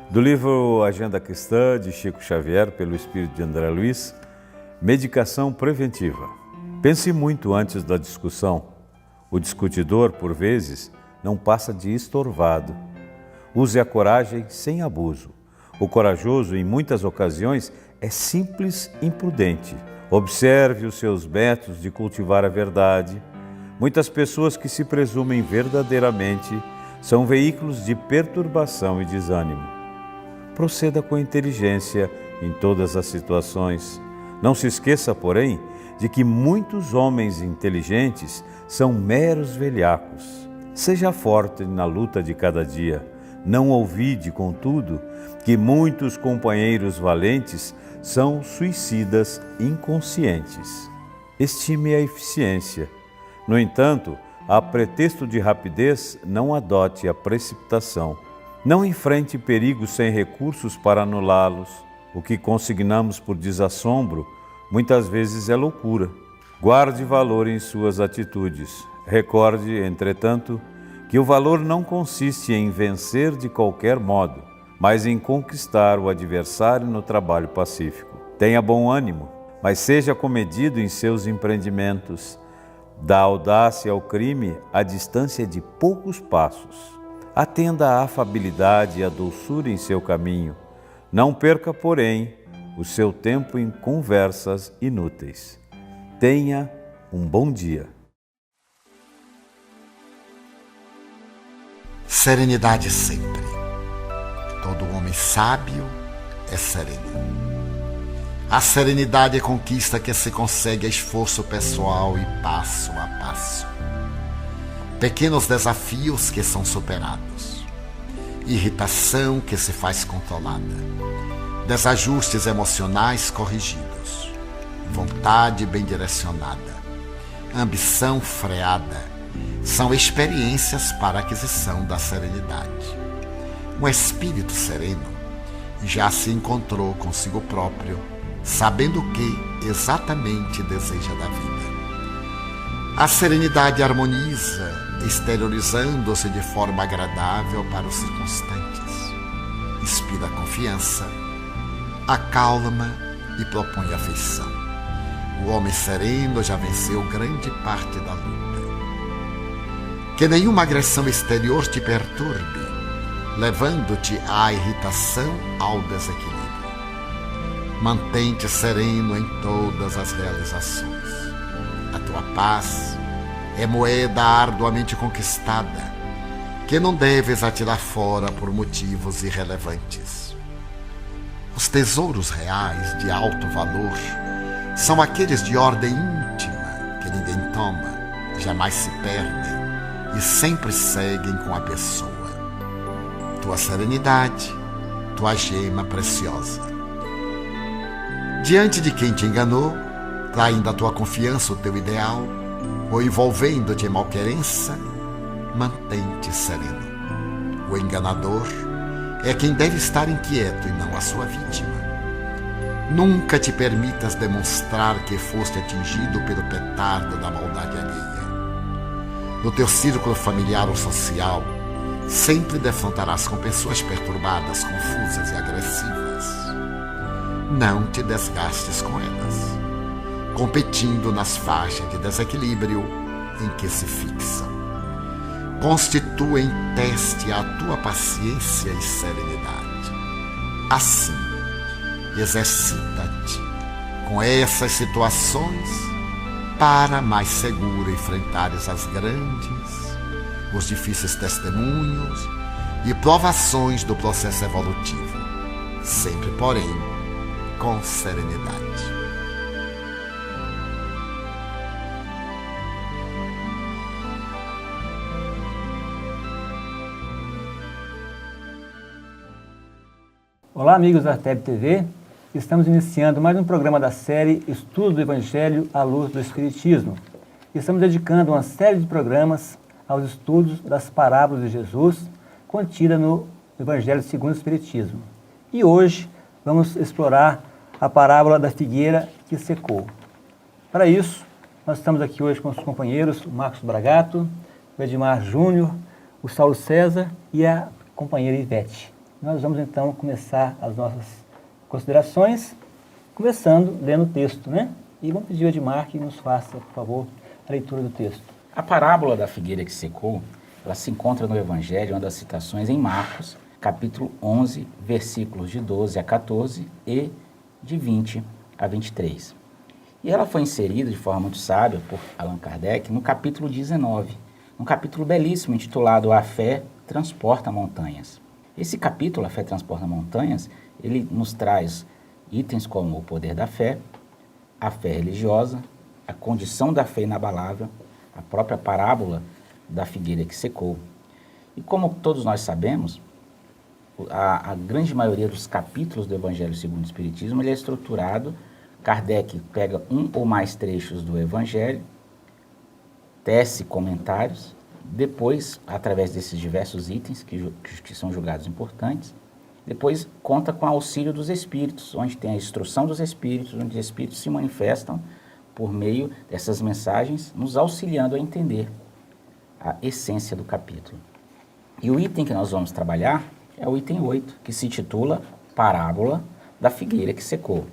Do livro Agenda Cristã, de Chico Xavier, pelo espírito de André Luiz, Medicação Preventiva. Pense muito antes da discussão. O discutidor, por vezes, não passa de estorvado. Use a coragem sem abuso. O corajoso, em muitas ocasiões, é simples imprudente. Observe os seus métodos de cultivar a verdade. Muitas pessoas que se presumem verdadeiramente são veículos de perturbação e desânimo. Proceda com inteligência em todas as situações. Não se esqueça, porém, de que muitos homens inteligentes são meros velhacos. Seja forte na luta de cada dia. Não ouvide, contudo, que muitos companheiros valentes são suicidas inconscientes. Estime a eficiência. No entanto, a pretexto de rapidez, não adote a precipitação. Não enfrente perigos sem recursos para anulá-los. O que consignamos por desassombro, muitas vezes é loucura. Guarde valor em suas atitudes. Recorde, entretanto, que o valor não consiste em vencer de qualquer modo, mas em conquistar o adversário no trabalho pacífico. Tenha bom ânimo, mas seja comedido em seus empreendimentos. Da audácia ao crime a distância de poucos passos. Atenda à afabilidade e à doçura em seu caminho. Não perca, porém, o seu tempo em conversas inúteis. Tenha um bom dia. Serenidade sempre. Todo homem sábio é sereno. A serenidade é conquista que se consegue a esforço pessoal e passo a passo. Pequenos desafios que são superados. Irritação que se faz controlada. Desajustes emocionais corrigidos. Vontade bem direcionada. Ambição freada. São experiências para a aquisição da serenidade. Um espírito sereno já se encontrou consigo próprio, sabendo o que exatamente deseja da vida. A serenidade harmoniza, exteriorizando-se de forma agradável para os circunstantes. Inspira confiança, acalma e propõe afeição. O homem sereno já venceu grande parte da luta. Que nenhuma agressão exterior te perturbe, levando-te à irritação, ao desequilíbrio. Mantém-te sereno em todas as realizações. A tua paz é moeda arduamente conquistada, que não deves atirar fora por motivos irrelevantes. Os tesouros reais de alto valor são aqueles de ordem íntima, que ninguém toma, jamais se perdem e sempre seguem com a pessoa. Tua serenidade, tua gema preciosa. Diante de quem te enganou, traindo a tua confiança, o teu ideal, ou envolvendo-te em malquerença, mantém-te sereno. O enganador é quem deve estar inquieto e não a sua vítima. Nunca te permitas demonstrar que foste atingido pelo petardo da maldade alheia. No teu círculo familiar ou social, sempre defrontarás com pessoas perturbadas, confusas e agressivas. Não te desgastes com elas, competindo nas faixas de desequilíbrio em que se fixam. Constituem teste a tua paciência e serenidade. Assim, exercita-te com essas situações para mais seguro enfrentares as grandes, os difíceis testemunhos e provações do processo evolutivo, sempre, porém, com serenidade. Olá, amigos da TEB TV. Estamos iniciando mais um programa da série Estudo do Evangelho à Luz do Espiritismo. Estamos dedicando uma série de programas aos estudos das parábolas de Jesus contida no Evangelho segundo o Espiritismo. E hoje vamos explorar a parábola da figueira que secou. Para isso, Nós estamos aqui hoje com os companheiros, o Marcos Bragato, o Edmar Júnior, o Saulo César e a companheira Ivete. Nós vamos então começar as nossas considerações, começando lendo o texto, né? E vamos pedir ao Edmar que nos faça, por favor, a leitura do texto. A parábola da figueira que secou, ela se encontra no Evangelho, uma das citações em Marcos, capítulo 11, versículos de 12 a 14 e de 20 a 23. E ela foi inserida de forma muito sábia por Allan Kardec no capítulo 19, um capítulo belíssimo intitulado A Fé Transporta Montanhas. Esse capítulo, A Fé Transporta Montanhas, ele nos traz itens como o poder da fé, a fé religiosa, a condição da fé inabalável, a própria parábola da figueira que secou. E como todos nós sabemos, a grande maioria dos capítulos do Evangelho segundo o Espiritismo ele é estruturado. Kardec pega um ou mais trechos do Evangelho, tece comentários, depois, através desses diversos itens que são julgados importantes, depois conta com o auxílio dos Espíritos, onde tem a instrução dos Espíritos, onde os Espíritos se manifestam por meio dessas mensagens, nos auxiliando a entender a essência do capítulo. E o item que nós vamos trabalhar é o item 8, que se intitula Parábola da Figueira que Secou.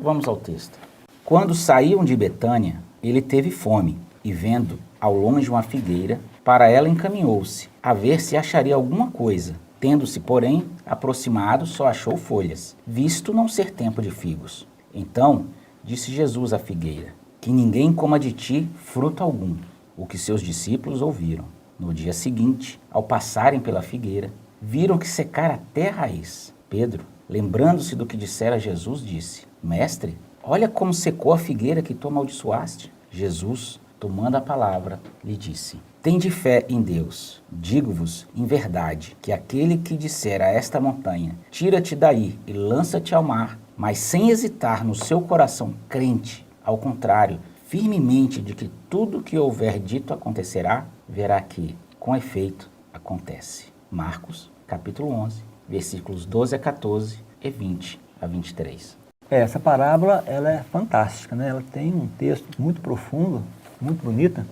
Vamos ao texto. Quando saíam de Betânia, ele teve fome, e vendo ao longe uma figueira, para ela encaminhou-se, a ver se acharia alguma coisa. Tendo-se, porém, aproximado, só achou folhas, visto não ser tempo de figos. Então disse Jesus à figueira, que ninguém coma de ti fruto algum, o que seus discípulos ouviram. No dia seguinte, ao passarem pela figueira, viram que secara até a raiz. Pedro, lembrando-se do que dissera Jesus, disse, Mestre, olha como secou a figueira que tu amaldiçoaste. Jesus, tomando a palavra, lhe disse, Tende fé em Deus. Digo-vos, em verdade, que aquele que disser a esta montanha, tira-te daí e lança-te ao mar, mas sem hesitar no seu coração crente, ao contrário, firmemente de que tudo que houver dito acontecerá, verá que, com efeito, acontece. Marcos, capítulo 11, versículos 12 a 14 e 20 a 23. Essa parábola, ela é fantástica, né? Ela tem um texto muito profundo, muito bonita,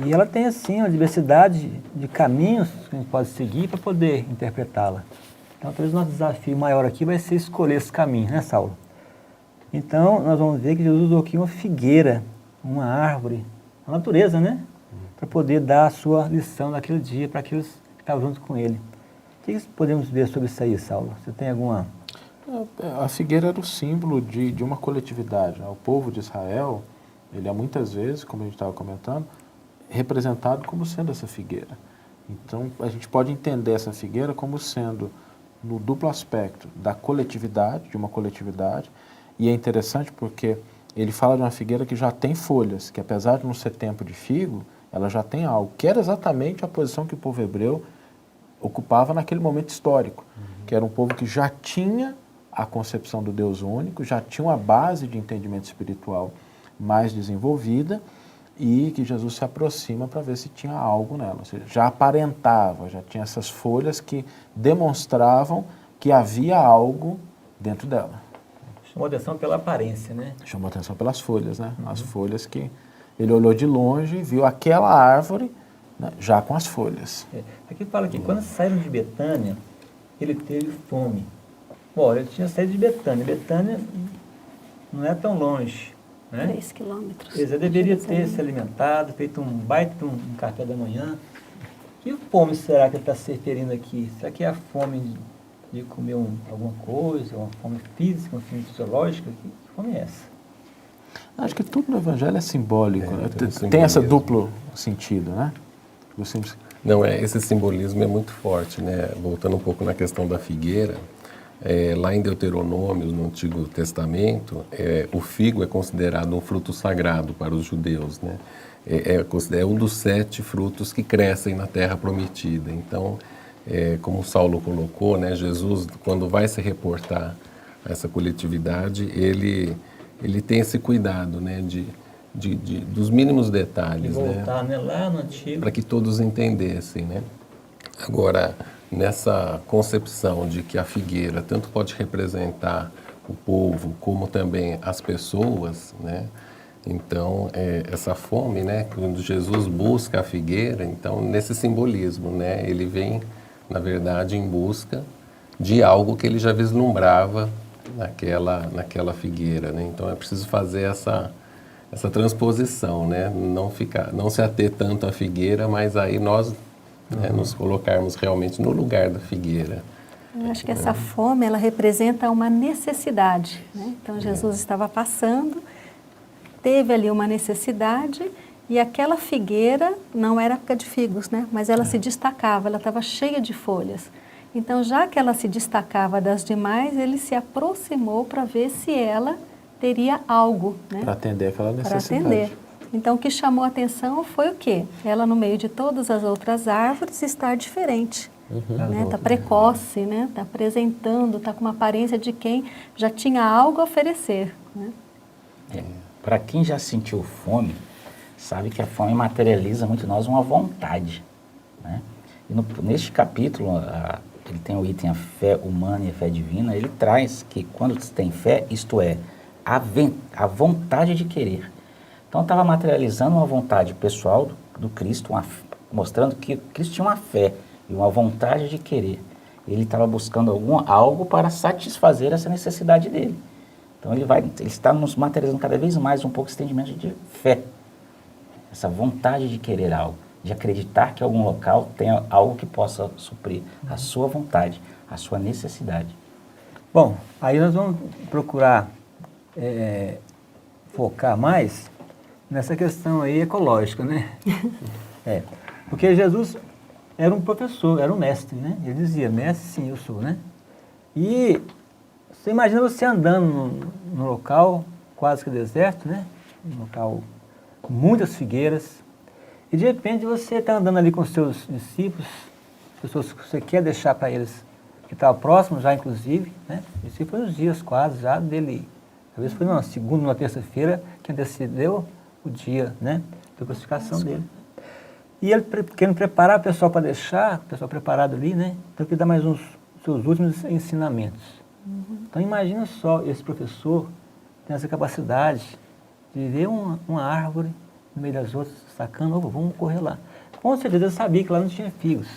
e ela tem, assim, uma diversidade de caminhos que a gente pode seguir para poder interpretá-la. Então, talvez o nosso desafio maior aqui vai ser escolher esse caminho, né, Saulo? Então, nós vamos ver que Jesus usou aqui uma figueira, uma árvore, a natureza, né? Para poder dar a sua lição naquele dia para aqueles que estavam junto com ele. O que podemos ver sobre isso aí, Saulo? Você tem alguma... A figueira era o símbolo de uma coletividade, né? O povo de Israel, ele é muitas vezes, como a gente estava comentando, representado como sendo essa figueira. Então, a gente pode entender essa figueira como sendo no duplo aspecto da coletividade, de uma coletividade, e é interessante porque ele fala de uma figueira que já tem folhas, que apesar de não ser tempo de figo, ela já tem algo, que era exatamente a posição que o povo hebreu ocupava naquele momento histórico, que era um povo que já tinha a concepção do Deus único, já tinha uma base de entendimento espiritual mais desenvolvida, e que Jesus se aproxima para ver se tinha algo nela, ou seja, já aparentava, já tinha essas folhas que demonstravam que havia algo dentro dela. Chamou atenção pela aparência, né? Chamou atenção pelas folhas, né? As folhas que ele olhou de longe e viu aquela árvore, né, já com as folhas. Aqui fala que quando saíram de Betânia, ele teve fome. Bom, ele tinha saído de Betânia. Betânia não é tão longe, né? 3 quilômetros. Ele já deveria ter se alimentado, feito um baita um café da manhã. Que fome será que ele está se referindo aqui? Será que é a fome de comer alguma coisa, uma fome física, uma fome fisiológica? Que fome é essa? Acho que tudo no Evangelho é simbólico, né? Tem esse duplo sentido, né? Não, esse simbolismo é muito forte, né? Voltando um pouco na questão da figueira, lá em Deuteronômio, no Antigo Testamento, o figo é considerado um fruto sagrado para os judeus, né? É um dos 7 frutos que crescem na terra prometida. Então, como o Saulo colocou, né, Jesus, quando vai se reportar a essa coletividade, ele tem esse cuidado, né, dos mínimos detalhes, de voltar, né, lá no Antigo, para que todos entendessem, né? Agora, nessa concepção de que a figueira tanto pode representar o povo como também as pessoas, né? Então, essa fome, né, quando Jesus busca a figueira, então, nesse simbolismo, né, ele vem, na verdade, em busca de algo que ele já vislumbrava naquela figueira, né? Então, é preciso fazer essa transposição, né, não se ater tanto à figueira, mas aí nós nos colocarmos realmente no lugar da figueira. Eu acho que essa fome, ela representa uma necessidade, né? Então, Jesus estava passando, teve ali uma necessidade e aquela figueira não era época de figos, né? Mas ela se destacava, ela estava cheia de folhas. Então, já que ela se destacava das demais, ele se aproximou para ver se ela teria algo, né? Para atender aquela necessidade. Para atender. Então, o que chamou a atenção foi o quê? Ela, no meio de todas as outras árvores, estar diferente. Né? Está precoce, né? Está apresentando, está com uma aparência de quem já tinha algo a oferecer. Né? Para quem já sentiu fome, sabe que a fome materializa muito em nós uma vontade. Né? E neste capítulo, ele tem o item a fé humana e a fé divina, ele traz que quando se tem fé, isto é, a vontade de querer. Então estava materializando uma vontade pessoal do Cristo, mostrando que Cristo tinha uma fé e uma vontade de querer. Ele estava buscando algo para satisfazer essa necessidade dele. Então ele está nos materializando cada vez mais um pouco esse entendimento de fé. Essa vontade de querer algo, de acreditar que algum local tem algo que possa suprir a sua vontade, a sua necessidade. Bom, aí nós vamos procurar focar mais nessa questão aí ecológica, né? Porque Jesus era um professor, era um mestre, né? Ele dizia, mestre, sim, eu sou, né? E você imagina você andando num local quase que deserto, né? Um local com muitas figueiras, e de repente você está andando ali com os seus discípulos, pessoas que você quer deixar para eles, que estavam próximos já, inclusive, né? Isso foi uns dias quase já dele, talvez foi numa segunda, numa terça-feira, que antecedeu o dia, né? Da crucificação dele. E ele querendo preparar o pessoal para deixar, o pessoal preparado ali, né? Então ele dá mais uns seus últimos ensinamentos. Então imagina só esse professor tem essa capacidade de ver uma árvore no meio das outras, sacando, vamos correr lá. Com certeza ele sabia que lá não tinha figos,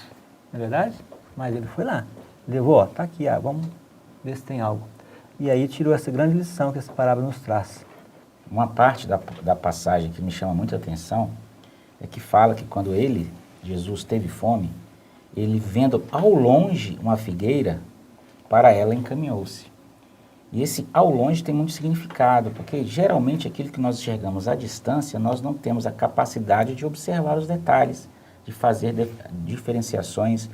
não é verdade? Mas ele foi lá, levou, tá aqui, vamos ver se tem algo. E aí tirou essa grande lição que essa parábola nos traz. Uma parte da passagem que me chama muita atenção é que fala que quando Jesus, teve fome, ele vendo ao longe uma figueira, para ela encaminhou-se. E esse ao longe tem muito significado, porque geralmente aquilo que nós enxergamos à distância, nós não temos a capacidade de observar os detalhes, de fazer diferenciações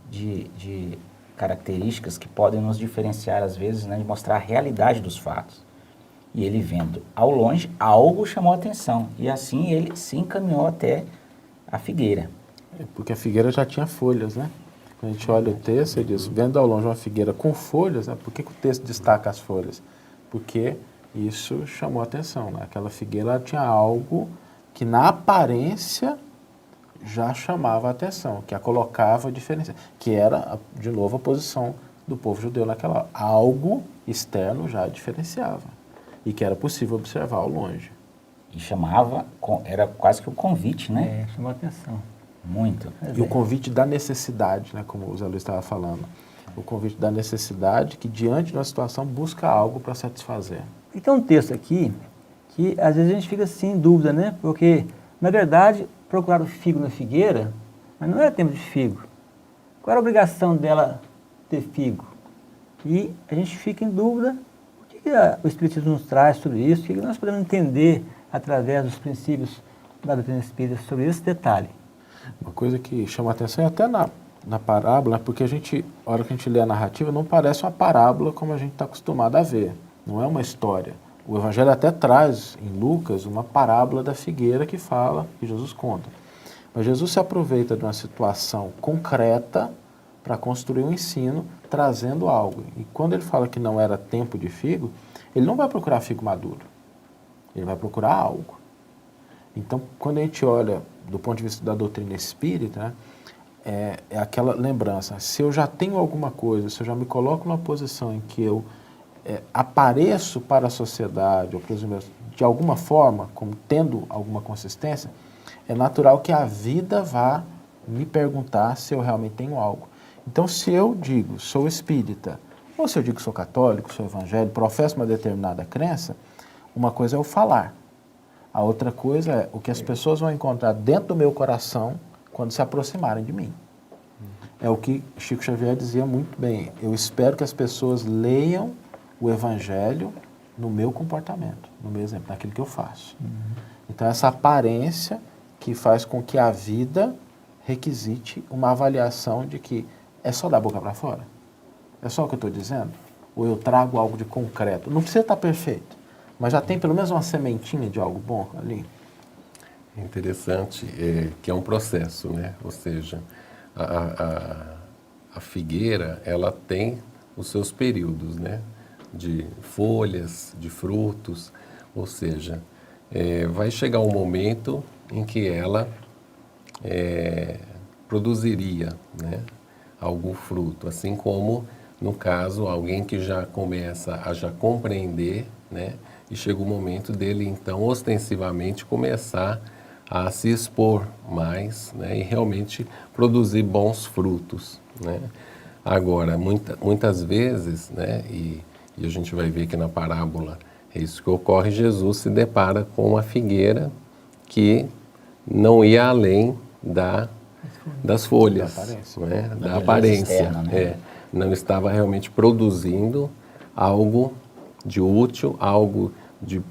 de características que podem nos diferenciar às vezes, né, de mostrar a realidade dos fatos. E ele vendo ao longe, algo chamou a atenção. E assim ele se encaminhou até a figueira. Porque a figueira já tinha folhas, né? Quando a gente olha o texto, ele diz, vendo ao longe uma figueira com folhas, né? Por que o texto destaca as folhas? Porque isso chamou a atenção, né? Aquela figueira tinha algo que na aparência já chamava a atenção, que a colocava diferenciada, que era, de novo, a posição do povo judeu naquela hora. Algo externo já diferenciava. E que era possível observar ao longe. E era quase que um convite, né? Chamou a atenção. Muito. E o convite da necessidade, né, como o Zé Luiz estava falando. O convite da necessidade que, diante de uma situação, busca algo para satisfazer. E tem um texto aqui que, às vezes, a gente fica assim em dúvida, né? Porque, na verdade, procuraram figo na figueira, mas não era tempo de figo. Qual era a obrigação dela ter figo? E a gente fica em dúvida. O que o Espiritismo nos traz sobre isso? O que nós podemos entender através dos princípios da doutrina espírita sobre esse detalhe? Uma coisa que chama a atenção é até na parábola, porque a hora que a gente lê a narrativa, não parece uma parábola como a gente está acostumado a ver. Não é uma história. O Evangelho até traz, em Lucas, uma parábola da figueira que fala, que Jesus conta. Mas Jesus se aproveita de uma situação concreta para construir um ensino, trazendo algo. E quando ele fala que não era tempo de figo, ele não vai procurar figo maduro. Ele vai procurar algo. Então, quando a gente olha do ponto de vista da doutrina espírita, né, é aquela lembrança. Se eu já tenho alguma coisa, se eu já me coloco numa posição em que eu apareço para a sociedade ou para os meus de alguma forma, como tendo alguma consistência, é natural que a vida vá me perguntar se eu realmente tenho algo. Então, se eu digo, sou espírita, ou se eu digo, sou católico, sou evangélico, professo uma determinada crença, uma coisa é o falar. A outra coisa é o que as pessoas vão encontrar dentro do meu coração quando se aproximarem de mim. É o que Chico Xavier dizia muito bem. Eu espero que as pessoas leiam o Evangelho no meu comportamento, no meu exemplo, naquilo que eu faço. Então, essa aparência que faz com que a vida requisite uma avaliação de que é só da boca para fora? É só o que eu estou dizendo? Ou eu trago algo de concreto? Não precisa estar perfeito, mas já tem pelo menos uma sementinha de algo bom ali. É interessante que é um processo, né? Ou seja, a figueira, ela tem os seus períodos, né? De folhas, de frutos, ou seja, vai chegar um momento em que ela produziria, né, algum fruto, assim como, no caso, alguém que já começa a já compreender, né, e chega o momento dele, então, ostensivamente começar a se expor mais, né, e realmente produzir bons frutos, né. Agora, muitas vezes, né, e a gente vai ver que na parábola é isso que ocorre, Jesus se depara com uma figueira que não ia além das folhas, né? Da aparência. Externa, né? Não estava realmente produzindo algo de útil, algo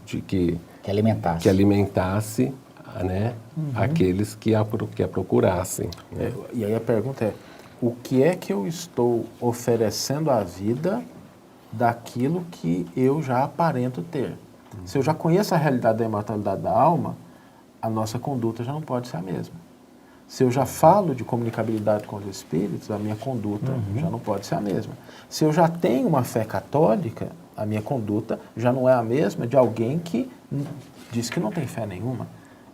que alimentasse, né? Aqueles que a procurassem. Né? E aí a pergunta é, o que é que eu estou oferecendo à vida daquilo que eu já aparento ter? Se eu já conheço a realidade da imortalidade da alma, a nossa conduta já não pode ser a mesma. Se eu já falo de comunicabilidade com os espíritos, a minha conduta já não pode ser a mesma. Se eu já tenho uma fé católica, a minha conduta já não é a mesma de alguém que diz que não tem fé nenhuma.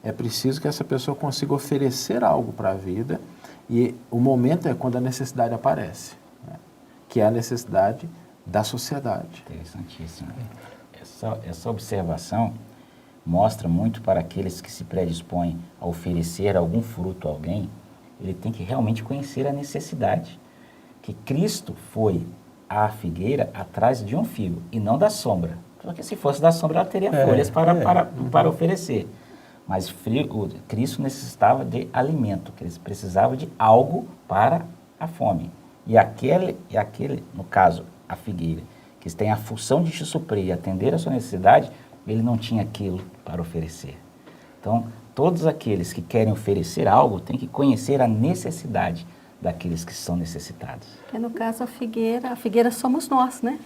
É preciso que essa pessoa consiga oferecer algo para a vida, e o momento é quando a necessidade aparece, né? Que é a necessidade da sociedade. Interessantíssimo. Essa observação mostra muito para aqueles que se predispõem a oferecer algum fruto a alguém, ele tem que realmente conhecer a necessidade. Que Cristo foi à figueira atrás de um figo e não da sombra. Porque se fosse da sombra, ela teria folhas para oferecer. Mas Cristo necessitava de alimento, que eles precisavam de algo para a fome. E aquele, no caso, a figueira, que tem a função de te suprir e atender a sua necessidade, ele não tinha aquilo para oferecer. Então, todos aqueles que querem oferecer algo têm que conhecer a necessidade daqueles que são necessitados. Que no caso a figueira somos nós, né?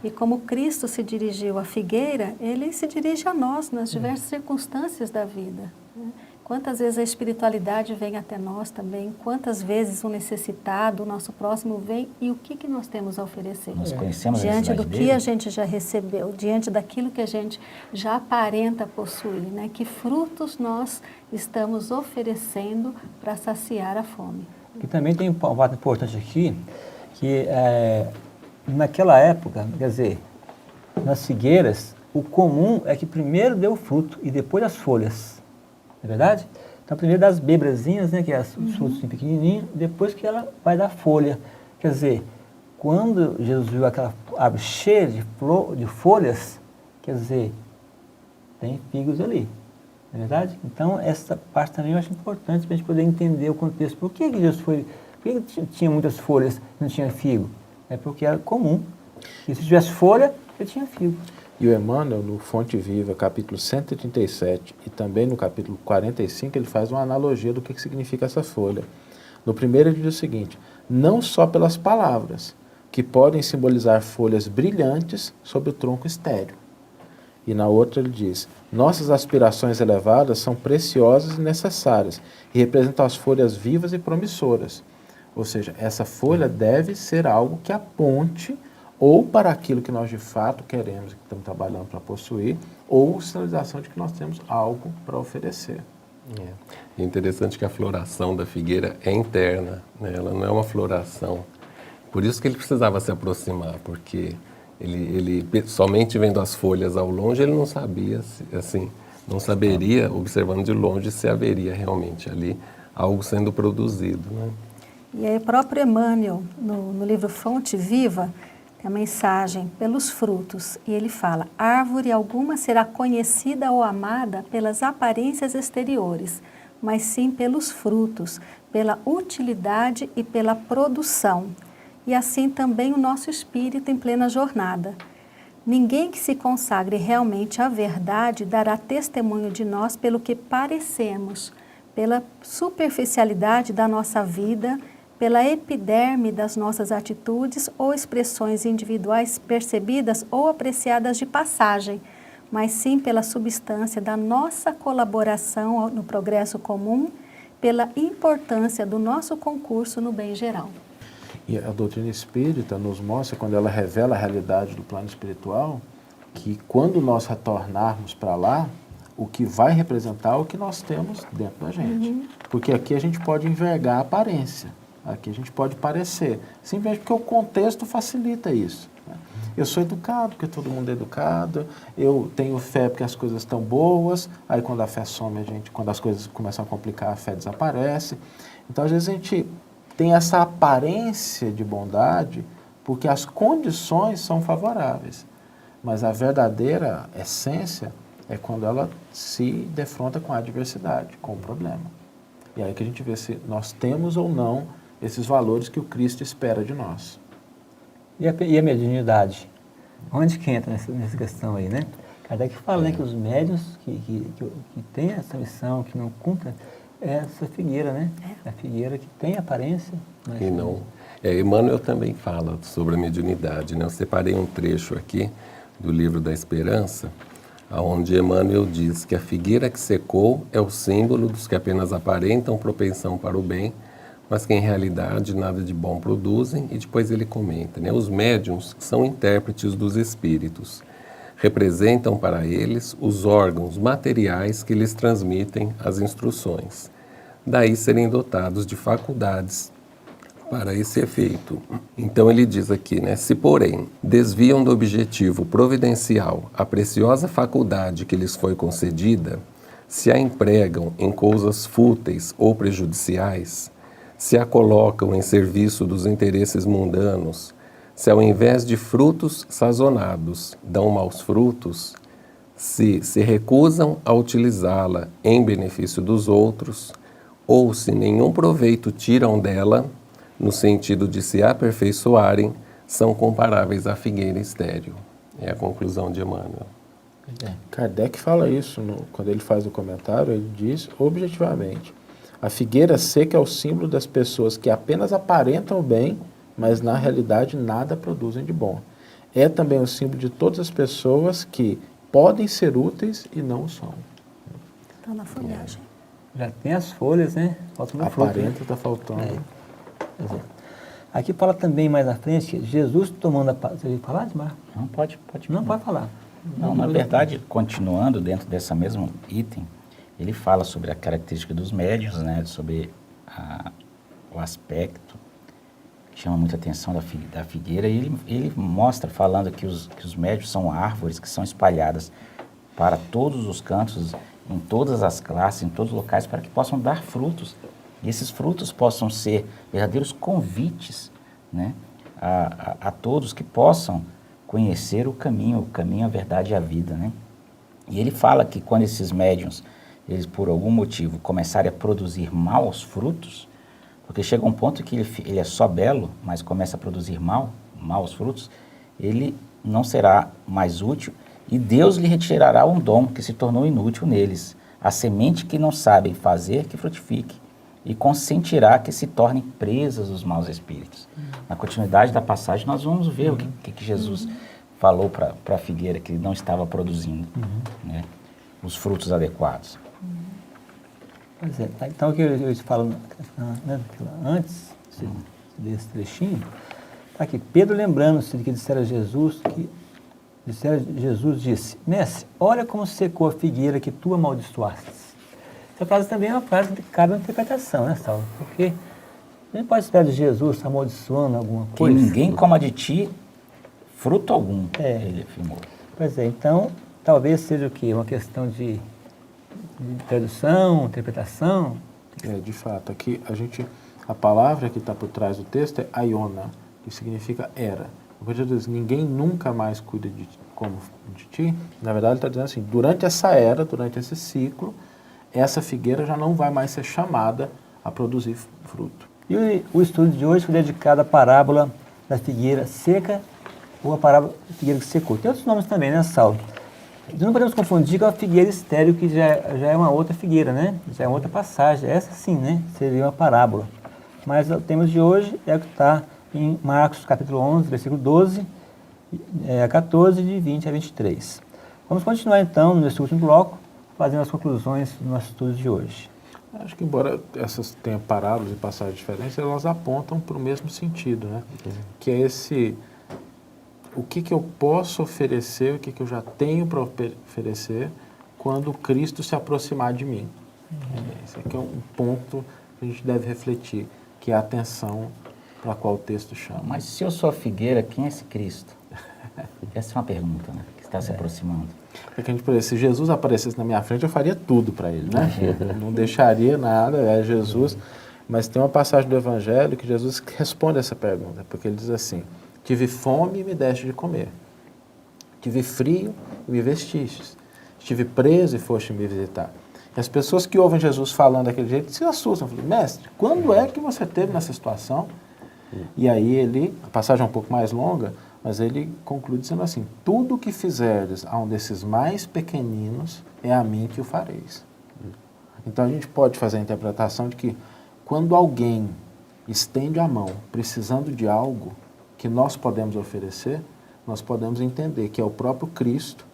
E como Cristo se dirigiu à figueira, ele se dirige a nós nas diversas circunstâncias da vida, né? Quantas vezes a espiritualidade vem até nós também, quantas vezes o necessitado, o nosso próximo vem, e o que nós temos a oferecer? Nós conhecemos diante a do necessidade que dele? a gente já recebeu, diante daquilo que a gente já aparenta possuir, né? Que frutos nós estamos oferecendo para saciar a fome. E também tem um fato importante aqui, que naquela época, quer dizer, nas figueiras, o comum é que primeiro dê o fruto e depois as folhas. Não é verdade? Então, primeiro dá as bebrazinhas, né, que é os frutos pequenininhos, depois que ela vai dar folha. Quer dizer, quando Jesus viu aquela árvore cheia de folhas, quer dizer, tem figos ali. Não é verdade? Então, essa parte também eu acho importante para a gente poder entender o contexto. Por que Jesus foi... Por que tinha muitas folhas e não tinha figo? É porque era comum. E se tivesse folha, ele tinha figo. E o Emmanuel, no Fonte Viva, capítulo 137, e também no capítulo 45, ele faz uma analogia do que significa essa folha. No primeiro ele diz o seguinte: não só pelas palavras, que podem simbolizar folhas brilhantes sobre o tronco estéril. E na outra ele diz: nossas aspirações elevadas são preciosas e necessárias, e representam as folhas vivas e promissoras. Ou seja, essa folha deve ser algo que aponte ou para aquilo que nós de fato queremos, que estamos trabalhando para possuir, ou sinalização de que nós temos algo para oferecer. É interessante que a floração da figueira é interna, né? Ela não é uma floração. Por isso que ele precisava se aproximar, porque Ele somente vendo as folhas ao longe, ele não sabia, assim, não saberia, observando de longe, se haveria realmente ali algo sendo produzido, né? E aí, o próprio Emmanuel, no livro Fonte Viva, tem a mensagem pelos frutos. E ele fala: árvore alguma será conhecida ou amada pelas aparências exteriores, mas sim pelos frutos, pela utilidade e pela produção. E assim também o nosso espírito em plena jornada. Ninguém que se consagre realmente à verdade dará testemunho de nós pelo que parecemos, pela superficialidade da nossa vida, pela epiderme das nossas atitudes ou expressões individuais percebidas ou apreciadas de passagem, mas sim pela substância da nossa colaboração no progresso comum, pela importância do nosso concurso no bem geral. E a doutrina espírita nos mostra, quando ela revela a realidade do plano espiritual, que quando nós retornarmos para lá, o que vai representar o que nós temos dentro da gente. Porque aqui a gente pode envergar a aparência, aqui a gente pode parecer, simplesmente porque o contexto facilita isso. Eu sou educado porque todo mundo é educado, eu tenho fé porque as coisas estão boas, aí quando a fé some, quando as coisas começam a complicar, a fé desaparece. Então, às vezes, a gente tem essa aparência de bondade porque as condições são favoráveis. Mas a verdadeira essência é quando ela se defronta com a adversidade, com o problema. E aí que a gente vê se nós temos ou não esses valores que o Cristo espera de nós. E a mediunidade? Onde que entra nessa questão aí, né? Kardec fala, né, que os médiuns que têm essa missão, que não cumprem, é essa figueira, né? É a figueira que tem aparência, mas e não. Emmanuel também fala sobre a mediunidade, né? Eu separei um trecho aqui do Livro da Esperança, onde Emmanuel diz que a figueira que secou é o símbolo dos que apenas aparentam propensão para o bem, mas que em realidade nada de bom produzem, e depois ele comenta, né? Os médiuns são intérpretes dos espíritos, representam para eles os órgãos materiais que lhes transmitem as instruções, daí serem dotados de faculdades para esse efeito. Então ele diz aqui, né? Se porém desviam do objetivo providencial a preciosa faculdade que lhes foi concedida, se a empregam em coisas fúteis ou prejudiciais, se a colocam em serviço dos interesses mundanos, se ao invés de frutos sazonados dão maus frutos, se recusam a utilizá-la em benefício dos outros, ou se nenhum proveito tiram dela, no sentido de se aperfeiçoarem, são comparáveis à figueira estéril. É a conclusão de Emmanuel. Kardec fala isso, quando ele faz o comentário, ele diz objetivamente: a figueira seca é o símbolo das pessoas que apenas aparentam o bem, mas na realidade nada produzem de bom. É também o símbolo de todas as pessoas que podem ser úteis e não o são. Está na folhagem. já tem as folhas, né? Falta no fruto. Aparenta está faltando. Quer dizer, aqui fala também mais à frente que Jesus tomando a paz. Você vai falar, Edmar? Não, pode. Não, pode falar. Não, na verdade, continuando dentro dessa mesmo item, ele fala sobre a característica dos médiuns, né, sobre o aspecto que chama muita atenção da figueira, e ele mostra, falando que os médiuns são árvores que são espalhadas para todos os cantos, em todas as classes, em todos os locais, para que possam dar frutos. E esses frutos possam ser verdadeiros convites, né, a todos que possam conhecer o caminho, a verdade e a vida, né? E ele fala que quando esses médiuns, eles por algum motivo começarem a produzir maus frutos, porque chega um ponto que ele é só belo, mas começa a produzir maus frutos, ele não será mais útil e Deus lhe retirará um dom que se tornou inútil neles, a semente que não sabem fazer que frutifique, e consentirá que se tornem presas dos maus espíritos. Na continuidade da passagem nós vamos ver o que Jesus falou para a figueira que não estava produzindo, né, os frutos adequados. Pois é, então o que eu falo antes desse trechinho, está aqui, Pedro lembrando-se de que dissera Jesus, Jesus disse, mestre, olha como secou a figueira que tu amaldiçoastes. Essa frase também é uma frase que cabe à interpretação, né, Saulo? Porque a gente pode esperar de Jesus amaldiçoando alguma coisa. Que ninguém coma de ti, fruto algum, ele afirmou. Pois é, então, talvez seja o quê? Uma questão de tradução, interpretação? De fato, aqui a palavra que está por trás do texto é aiona, que significa era. Quando Jesus diz, ninguém nunca mais cuida como de ti, na verdade ele está dizendo assim, durante essa era, durante esse ciclo, essa figueira já não vai mais ser chamada a produzir fruto. E o estudo de hoje foi dedicado à parábola da figueira seca ou a parábola da figueira que secou. Tem outros nomes também, né, Saulo? Não podemos confundir com a figueira estéril, que já é uma outra figueira, né? Já é uma outra passagem. Essa sim, né? Seria uma parábola. Mas o tema de hoje é o que está em Marcos capítulo 11, versículo 12 a 14, de 20 a 23. Vamos continuar então, nesse último bloco, fazendo as conclusões do nosso estudo de hoje. Acho que embora essas tenham parábolas e passagens diferentes, elas apontam para o mesmo sentido, né? Que é o que eu posso oferecer, o que eu já tenho para oferecer quando Cristo se aproximar de mim. Esse aqui é um ponto que a gente deve refletir, que é a atenção para a qual o texto chama. Mas se eu sou a figueira, quem é esse Cristo? Essa é uma pergunta, né? Que está se aproximando. É que a gente poderia, se Jesus aparecesse na minha frente, eu faria tudo para ele, né? Não deixaria nada, é Jesus. Mas tem uma passagem do Evangelho que Jesus responde essa pergunta, porque ele diz assim, tive fome e me deste de comer. Tive frio e me vestistes. Estive preso e foste me visitar. E as pessoas que ouvem Jesus falando daquele jeito se assustam. Falam, mestre, quando é que você esteve nessa situação? E aí a passagem é um pouco mais longa, mas ele conclui dizendo assim, tudo o que fizerdes a um desses mais pequeninos, é a mim que o fareis. Então a gente pode fazer a interpretação de que quando alguém estende a mão precisando de algo que nós podemos oferecer, nós podemos entender que é o próprio Cristo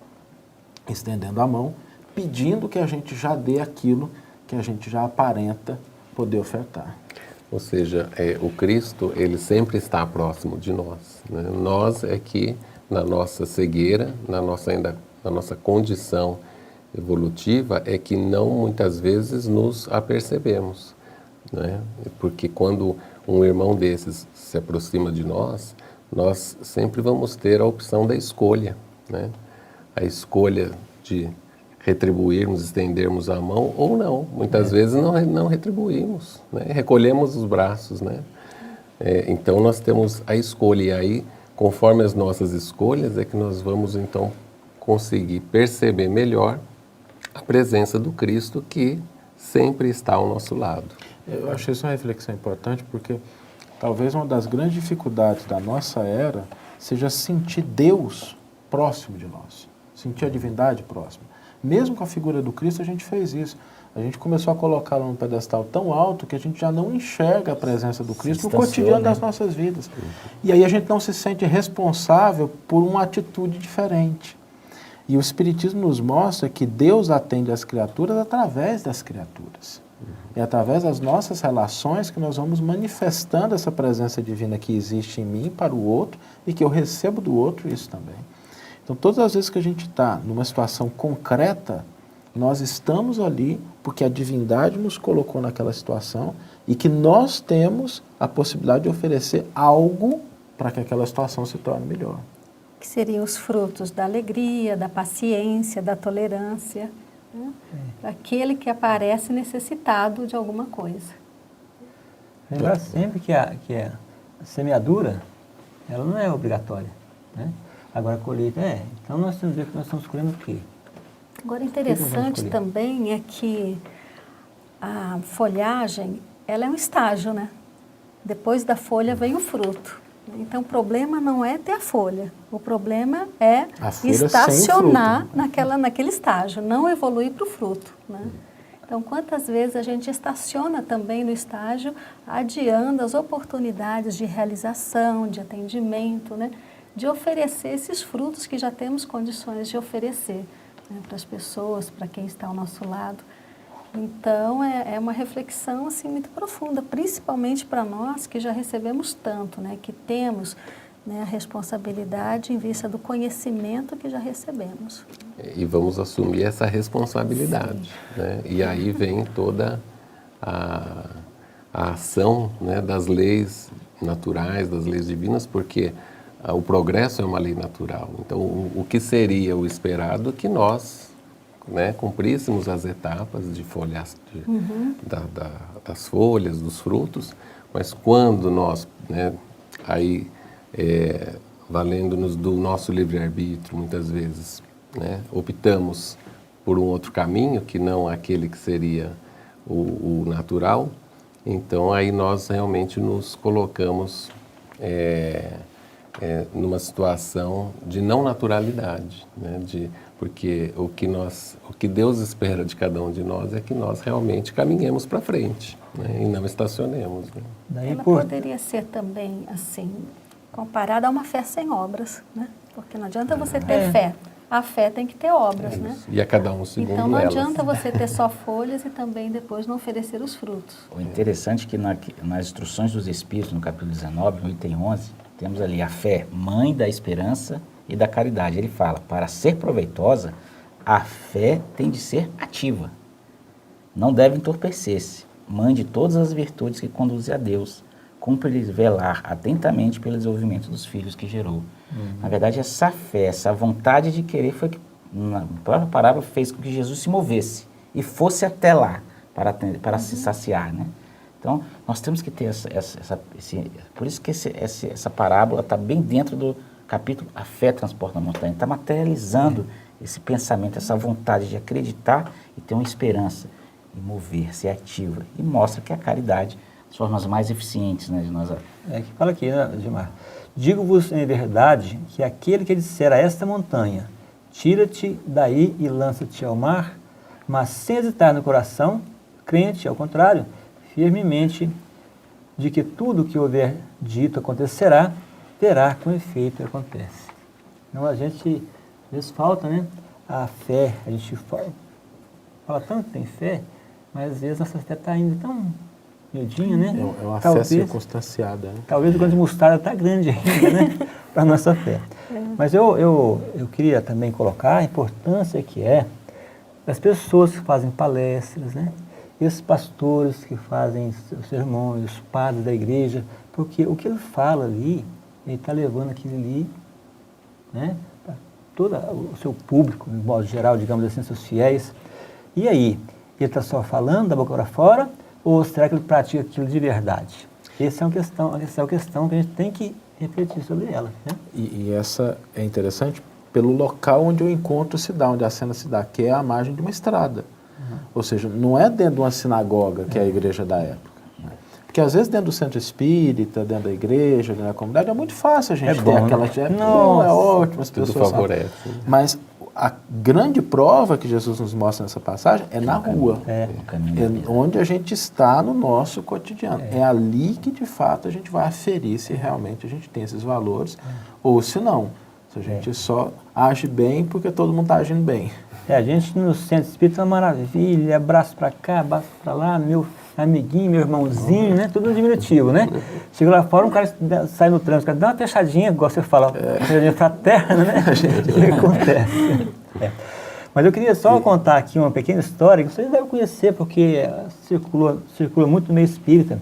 estendendo a mão, pedindo que a gente já dê aquilo que a gente já aparenta poder ofertar. Ou seja, o Cristo, ele sempre está próximo de nós, né? Nós é que, na nossa cegueira, na nossa condição evolutiva, é que não muitas vezes nos apercebemos, né? Porque quando um irmão desses se aproxima de nós, nós sempre vamos ter a opção da escolha, né? A escolha de retribuirmos, estendermos a mão ou não. Muitas vezes não retribuímos, né? Recolhemos os braços, né? Então nós temos a escolha e aí, conforme as nossas escolhas, é que nós vamos então conseguir perceber melhor a presença do Cristo que sempre está ao nosso lado. Eu achei isso uma reflexão importante porque talvez uma das grandes dificuldades da nossa era seja sentir Deus próximo de nós, sentir a divindade próxima. Mesmo com a figura do Cristo, a gente fez isso. A gente começou a colocá-lo num pedestal tão alto que a gente já não enxerga a presença do Cristo no cotidiano das nossas vidas. E aí a gente não se sente responsável por uma atitude diferente. E o Espiritismo nos mostra que Deus atende as criaturas através das criaturas. É através das nossas relações que nós vamos manifestando essa presença divina que existe em mim para o outro e que eu recebo do outro isso também. Então, todas as vezes que a gente está numa situação concreta, nós estamos ali porque a divindade nos colocou naquela situação e que nós temos a possibilidade de oferecer algo para que aquela situação se torne melhor. Que seriam os frutos da alegria, da paciência, da tolerância, né? Aquele que aparece necessitado de alguma coisa. Lembrar sempre que a semeadura, ela não é obrigatória, né? Agora a colheita é. Então nós temos que ver que nós estamos colhendo o quê? Agora, interessante também é que a folhagem, ela é um estágio, né? Depois da folha vem o fruto. Então, o problema não é ter a folha. O problema é estacionar naquele estágio, não evoluir para o fruto, né? Então, quantas vezes a gente estaciona também no estágio, adiando as oportunidades de realização, de atendimento, né? De oferecer esses frutos que já temos condições de oferecer, né, para as pessoas, para quem está ao nosso lado. Então, é uma reflexão assim, muito profunda, principalmente para nós que já recebemos tanto, né, que temos, né, a responsabilidade em vista do conhecimento que já recebemos. E vamos assumir essa responsabilidade, né? E aí vem toda a ação, né, das leis naturais, das leis divinas, porque o progresso é uma lei natural. Então, o que seria o esperado é que nós, né, cumpríssemos as etapas de folhas, das folhas, dos frutos, mas quando nós, né, aí, valendo-nos do nosso livre-arbítrio, muitas vezes, né, optamos por um outro caminho, que não aquele que seria o natural, então aí nós realmente nos colocamos numa situação de não naturalidade, né, porque o que Deus espera de cada um de nós é que nós realmente caminhemos para frente, né, e não estacionemos. Né. Ela poderia ser também, assim, comparada a uma fé sem obras, né? Porque não adianta você ter fé. A fé tem que ter obras, né? E a cada um segundo Então não elas. adianta você ter só folhas e também depois não oferecer os frutos. O interessante é que nas instruções dos Espíritos, no capítulo 19, no item 11, temos ali a fé, mãe da esperança e da caridade. Ele fala, para ser proveitosa, a fé tem de ser ativa. Não deve entorpecer-se. Mãe de todas as virtudes que conduzem a Deus. Cumpre-lhes velar atentamente pelo desenvolvimento dos filhos que gerou. Na verdade, essa fé, essa vontade de querer foi que, na própria parábola, fez com que Jesus se movesse e fosse até lá para se saciar, né? Então, nós temos que ter por isso que essa parábola está bem dentro do capítulo A Fé Transporta a Montanha. Está materializando esse pensamento, essa vontade de acreditar e ter uma esperança, e mover-se, ativa, e mostra que a caridade as formas mais eficientes, né, de nós. Que fala aqui, né, Gilmar? Digo-vos em verdade que aquele que disser a esta montanha, tira-te daí e lança-te ao mar, mas sem hesitar no coração, crente, ao contrário, firmemente, de que tudo o que houver dito acontecerá, terá com efeito e acontece. Então a gente, às vezes falta, né, a fé, a gente fala tanto que tem fé, mas às vezes nossa fé está indo tão miudinha, né? É uma fé circunstanciada. Né? Talvez o grande mostarda está grande ainda, né? Para a nossa fé. Mas eu queria também colocar a importância que é das pessoas que fazem palestras, né? Esses pastores que fazem os sermões, os padres da igreja, porque o que ele fala ali, ele está levando aquilo ali, né? Para todo o seu público, de modo geral, digamos assim, seus fiéis. E aí, ele está só falando da boca para fora, ou será que ele pratica aquilo de verdade? Essa é uma questão que a gente tem que refletir sobre ela. Né? E essa é interessante pelo local onde o encontro se dá, onde a cena se dá, que é a margem de uma estrada. Ou seja, não é dentro de uma sinagoga, que é a igreja da época. Porque às vezes dentro do centro espírita, dentro da igreja, dentro da comunidade, é muito fácil a gente ter aquela... Não, é ótimo, as pessoas favorece. Mas a grande prova que Jesus nos mostra nessa passagem é na rua, onde a gente está no nosso cotidiano. É ali que, de fato, a gente vai aferir se realmente a gente tem esses valores, ou se não. Se a gente só age bem porque todo mundo está agindo bem. A gente no centro espírita é uma maravilha, abraço para cá, abraço para lá, meu amiguinho, meu irmãozinho, né? Tudo no diminutivo, né? Chega lá fora, um cara sai no trânsito, dá uma fechadinha, igual você fala, fechadinha fraterna, né? O que acontece? Mas eu queria só contar aqui uma pequena história que vocês devem conhecer, porque circula muito no meio espírita,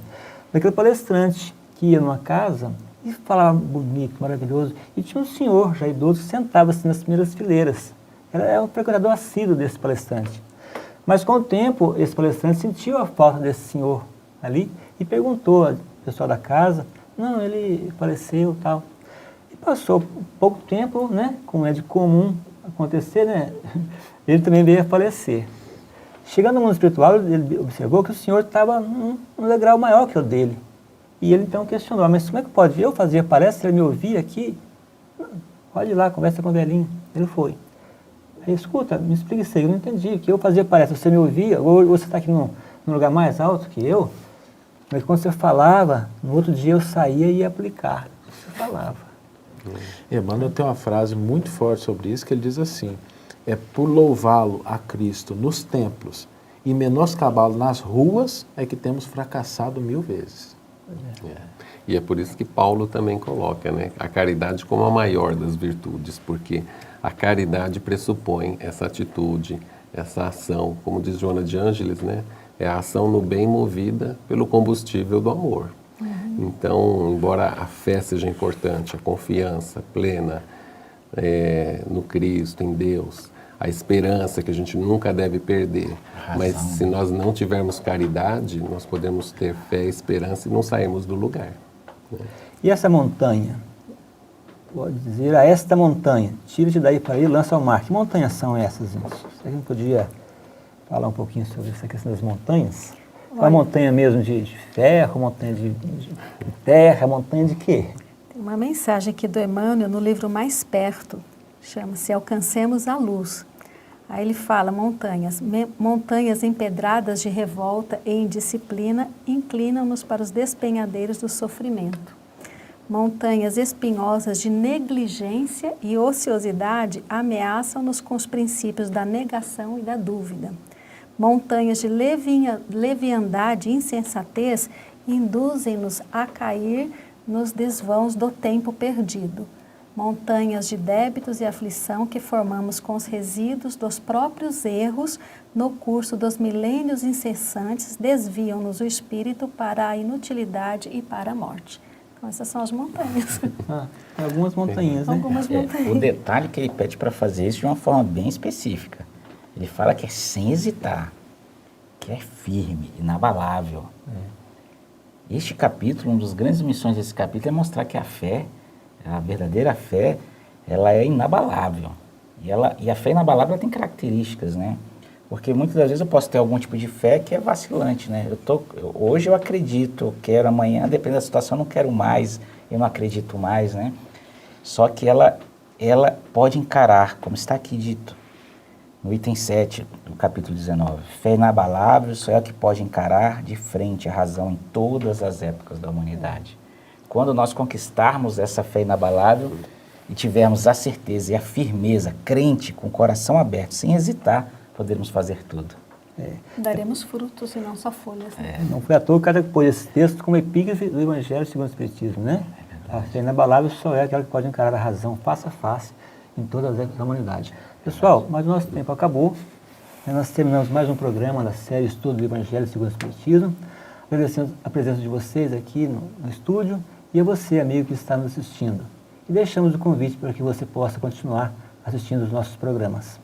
daquele palestrante que ia numa casa e falava bonito, maravilhoso, e tinha um senhor já idoso que sentava-se nas primeiras fileiras. Era um frequentador assíduo desse palestrante. Mas com o tempo, esse palestrante sentiu a falta desse senhor ali e perguntou ao pessoal da casa, não, ele faleceu e tal. E passou pouco tempo, né, como é de comum acontecer, né, ele também veio a falecer. Chegando no mundo espiritual, ele observou que o senhor estava num degrau maior que o dele. E ele então questionou, mas como é que pode eu fazer palestra, ele me ouvir aqui? Pode ir lá, conversa com o velhinho. Ele foi. Aí, escuta, me explica isso aí, eu não entendi, que eu fazia palestra, você me ouvia, ou você está aqui num lugar mais alto que eu, mas quando você falava, no outro dia eu saía e ia aplicar. Você falava. Emmanuel tem uma frase muito forte sobre isso, que ele diz assim, é por louvá-lo a Cristo nos templos e menoscabá-lo nas ruas é que temos fracassado 1000 vezes. E é por isso que Paulo também coloca, né, a caridade como a maior das virtudes, porque a caridade pressupõe essa atitude, essa ação, como diz Joana de Ângeles, né, é a ação no bem movida pelo combustível do amor. Então, embora a fé seja importante, a confiança plena no Cristo, em Deus, a esperança que a gente nunca deve perder. Mas se nós não tivermos caridade, nós podemos ter fé, esperança e não sairmos do lugar. Né? E essa montanha? Pode dizer a esta montanha, tira-te daí para ir, lança ao mar. Que montanhas são essas, gente? Você não podia falar um pouquinho sobre essa questão das montanhas? Olha, a montanha mesmo de ferro, montanha de terra, montanha de quê? Tem uma mensagem aqui do Emmanuel no livro Mais Perto, chama-se Alcancemos a Luz. Aí ele fala, montanhas empedradas de revolta e indisciplina inclinam-nos para os despenhadeiros do sofrimento. Montanhas espinhosas de negligência e ociosidade ameaçam-nos com os princípios da negação e da dúvida. Montanhas de leviandade e insensatez induzem-nos a cair nos desvãos do tempo perdido. Montanhas de débitos e aflição que formamos com os resíduos dos próprios erros no curso dos milênios incessantes desviam-nos o espírito para a inutilidade e para a morte. Então, essas são as montanhas. Tem algumas montanhas, né? Algumas montanhas. O detalhe que ele pede para fazer isso de uma forma bem específica. Ele fala que é sem hesitar, que é firme, inabalável. Este capítulo, uma das grandes missões desse capítulo é mostrar que a fé, a verdadeira fé, ela é inabalável. E a fé inabalável tem características, né? Porque muitas das vezes eu posso ter algum tipo de fé que é vacilante, né? Hoje eu acredito, eu quero, amanhã, depende da situação, eu não quero mais, eu não acredito mais, né? Só que ela pode encarar, como está aqui dito, no item 7 do capítulo 19. Fé inabalável só é o que pode encarar de frente a razão em todas as épocas da humanidade. Quando nós conquistarmos essa fé inabalável e tivermos a certeza e a firmeza, crente, com o coração aberto, sem hesitar, podermos fazer tudo. Daremos frutos e não só folhas. Né? Não foi à toa que cada pôs esse texto como epígrafe do Evangelho segundo o Espiritismo, né? A fé inabalável só é aquela que pode encarar a razão face a face em todas as épocas da humanidade. Pessoal, mas o nosso tempo acabou. Nós terminamos mais um programa da série Estudo do Evangelho segundo o Espiritismo. Agradecemos a presença de vocês aqui no estúdio e a você, amigo, que está nos assistindo. E deixamos o convite para que você possa continuar assistindo os nossos programas.